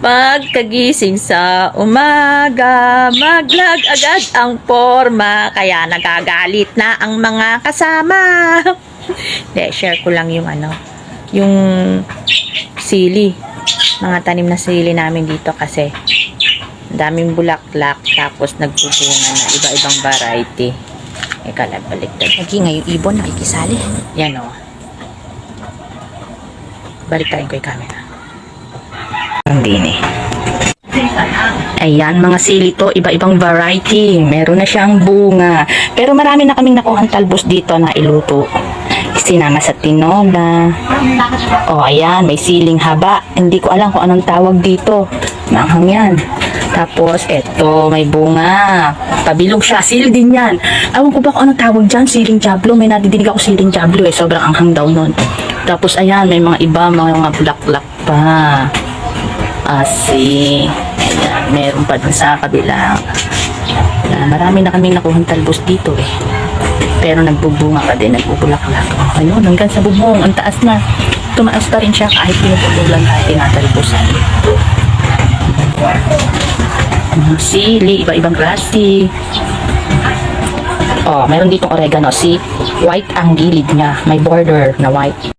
Pagkagising sa umaga, maglag agad ang forma, kaya nagagalit na ang mga kasama. De, share ko lang yung yung sili. Mga tanim na sili namin dito kasi daming bulaklak, tapos nagbubunga na iba-ibang variety. Baliktad. Naging yung ibon nakikisali. Yan o. Baliktarin ko yung camera. Hindi eh. Ayan, mga sili to, iba-ibang variety. Meron na siyang bunga. Pero marami na kaming nakuhang talbos dito na iluto. Sinama sa tinola. O, ayan, may siling haba. Hindi ko alam kung anong tawag dito. Manghang yan. Tapos, eto, may bunga. Pabilog siya. Sili din yan. Awan ko ba kung anong tawag dyan? Siling jablo. May nadidinig ako siling jablo eh. Sobrang anghang daw nun. Tapos, ayan, may mga iba, mga bulaklak pa. Asi. Ayan, meron pa dun sa kabila. Ayan, marami na kaming nakuhang talbos dito eh. Pero nagbubunga pa din, nagbubulaklak. Ayun, hanggang sa bubong, ang taas na. Tumaas pa rin siya kahit pinuputulan natin tinatalbosan. Mga sili, iba-ibang klase. Oh, meron ditong oregano. Si white ang gilid niya. May border na white.